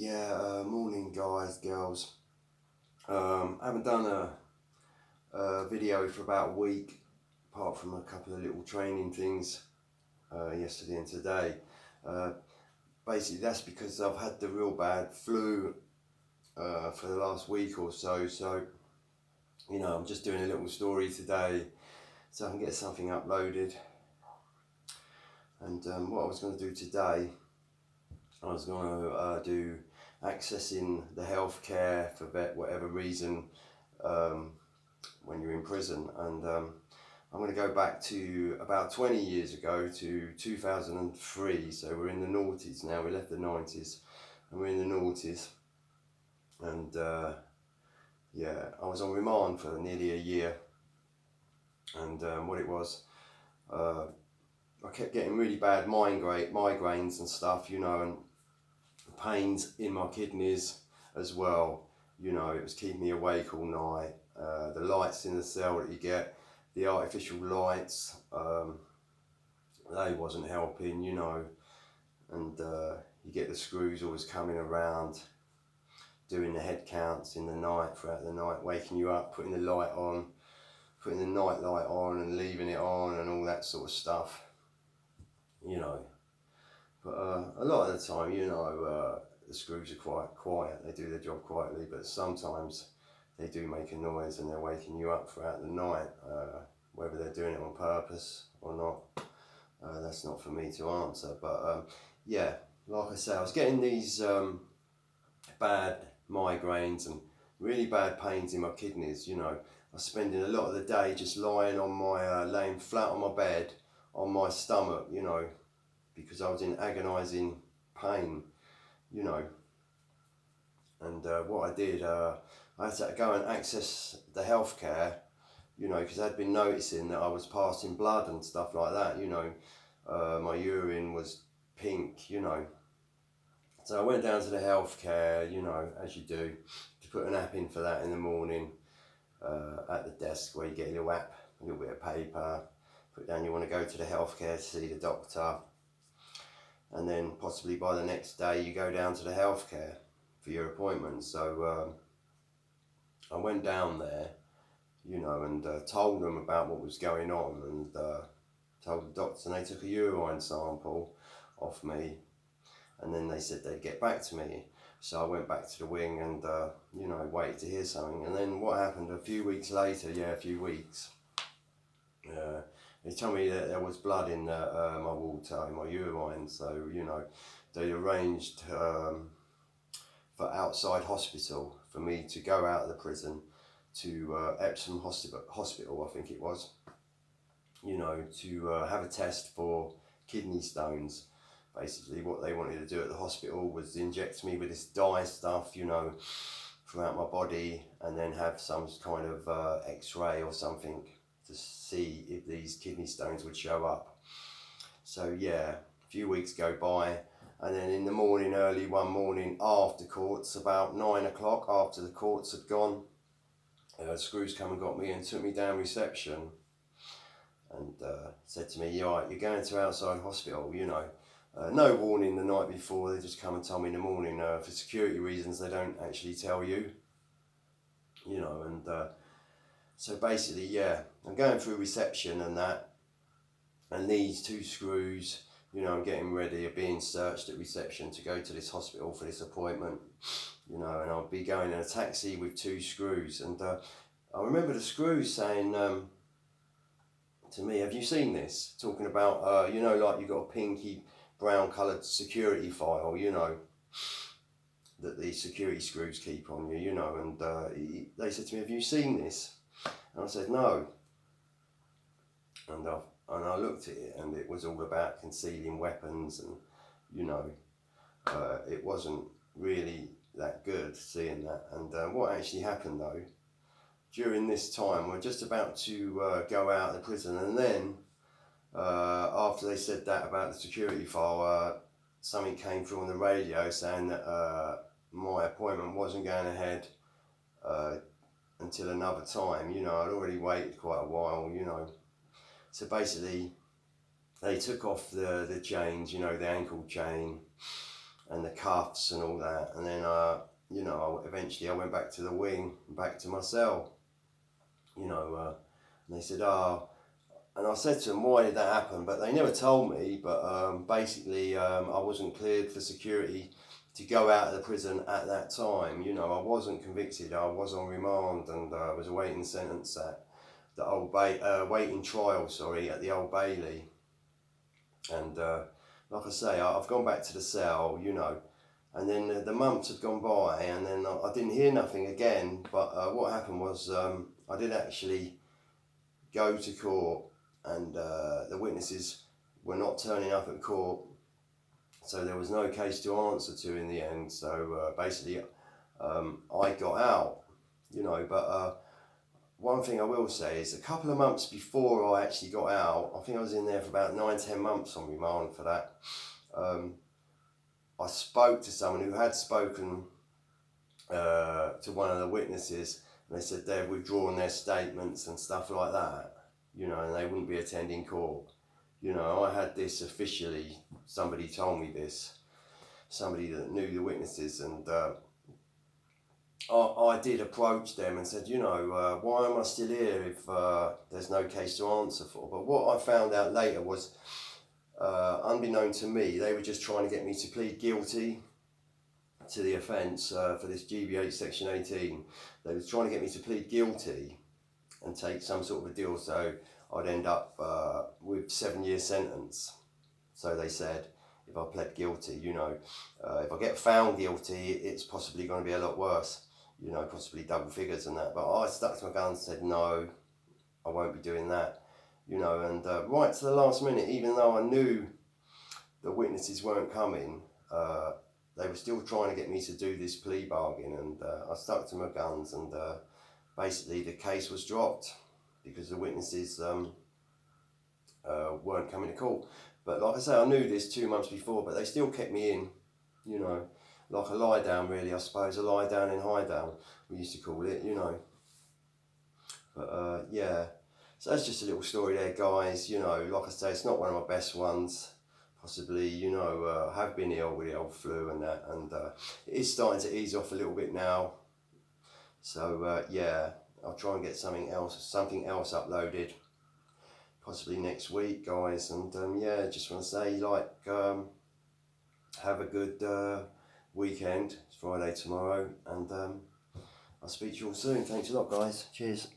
Morning guys, girls. I haven't done a video for about a week, apart from a couple of little training things yesterday and today. Basically, that's because I've had the real bad flu for the last week or so. So, I'm just doing a little story today so I can get something uploaded. And what I was going to do today, I was going to do accessing the healthcare for whatever reason when you're in prison, and I'm going to go back to about 20 years ago to 2003. So we're in the noughties now. We left the 90s and we're in the noughties, and I was on remand for nearly a year, and what it was, I kept getting really bad migraines and stuff, and pains in my kidneys as well. It was keeping me awake all night. The lights in the cell that you get, the artificial lights, they wasn't helping, and you get the screws always coming around, doing the head counts in the night, throughout the night, waking you up, putting the light on, putting the night light on and leaving it on and all that sort of stuff, But a lot of the time, the screws are quite quiet. They do their job quietly, but sometimes they do make a noise and they're waking you up throughout the night. Whether they're doing it on purpose or not, that's not for me to answer. But like I say, I was getting these bad migraines and really bad pains in my kidneys. I was spending a lot of the day just lying flat on my bed on my stomach, because I was in agonising pain, and what I did, I had to go and access the healthcare, because I'd been noticing that I was passing blood and stuff like that, my urine was pink, so I went down to the healthcare, as you do, to put an app in for that in the morning, at the desk where you get a little app, a little bit of paper, put down you want to go to the healthcare to see the doctor, and then possibly by the next day you go down to the healthcare for your appointment. So I went down there, and told them about what was going on, and told the doctors, and they took a urine sample off me, and then they said they'd get back to me. So I went back to the wing and waited to hear something. And then what happened a few weeks later, they told me that there was blood in my water, in my urine. So, they arranged for outside hospital for me to go out of the prison to Epsom Hospital, I think it was, to have a test for kidney stones. Basically, what they wanted to do at the hospital was inject me with this dye stuff, throughout my body, and then have some kind of x-ray or something to see if these kidney stones would show up. So a few weeks go by, and then in the morning, early one morning after courts, about 9 o'clock, after the courts had gone, Screws come and got me and took me down reception, and said to me, you're going to outside hospital, no warning the night before. They just come and tell me in the morning. For security reasons, they don't actually tell you, and so basically, I'm going through reception and that, and these two screws, I'm getting ready, are being searched at reception to go to this hospital for this appointment, and I'll be going in a taxi with two screws, and I remember the screws saying to me, have you seen this? Talking about, like you've got a pinky brown coloured security file, that the security screws keep on you, and they said to me, have you seen this? And I said, no. And I looked at it, and it was all about concealing weapons, and, it wasn't really that good seeing that. And what actually happened though, during this time, we're just about to go out of the prison, and then after they said that about the security file, something came through on the radio saying that my appointment wasn't going ahead until another time. I'd already waited quite a while, So basically, they took off the chains, the ankle chain, and the cuffs and all that. And then, you know, eventually I went back to the wing, back to my cell, you know, and they said, and I said to them, why did that happen? But they never told me. But basically, I wasn't cleared for security to go out of the prison at that time. You know, I wasn't convicted. I was on remand, and I was awaiting sentence at the waiting trial. Sorry, at the Old Bailey. And like I say, I've gone back to the cell. You know, and then the months had gone by, and then I didn't hear nothing again. But what happened was I did actually go to court, and the witnesses were not turning up at court, so there was no case to answer to in the end. So basically, I got out, you know. But one thing I will say is, a couple of months before I actually got out, I think I was in there for about 9-10 months on remand for that. I spoke to someone who had spoken to one of the witnesses, and they said they've withdrawn their statements and stuff like that, you know, and they wouldn't be attending court. You know, I had this officially, somebody told me this, somebody that knew the witnesses, and I did approach them and said, you know, why am I still here if there's no case to answer for? But what I found out later was, unbeknown to me, they were just trying to get me to plead guilty to the offence for this GBH Section 18. They were trying to get me to plead guilty and take some sort of a deal, so I'd end up with 7-year sentence. So they said, if I pled guilty, you know, if I get found guilty, it's possibly going to be a lot worse, you know, possibly double figures and that. But I stuck to my guns and said, no, I won't be doing that, you know. And right to the last minute, even though I knew the witnesses weren't coming, they were still trying to get me to do this plea bargain, and I stuck to my guns, and basically the case was dropped because the witnesses weren't coming to court. But like I say, I knew this 2 months before, but they still kept me in, you know, like a lie down really, I suppose, a lie down in highdown, we used to call it, you know. But yeah, so that's just a little story there, guys. You know, like I say, it's not one of my best ones. Possibly, you know, I have been ill with the old flu and that, and it is starting to ease off a little bit now. So yeah, I'll try and get something else uploaded, possibly next week, guys. And yeah, just want to say, like, have a good weekend. It's Friday tomorrow, and I'll speak to you all soon. Thanks a lot, guys. Cheers.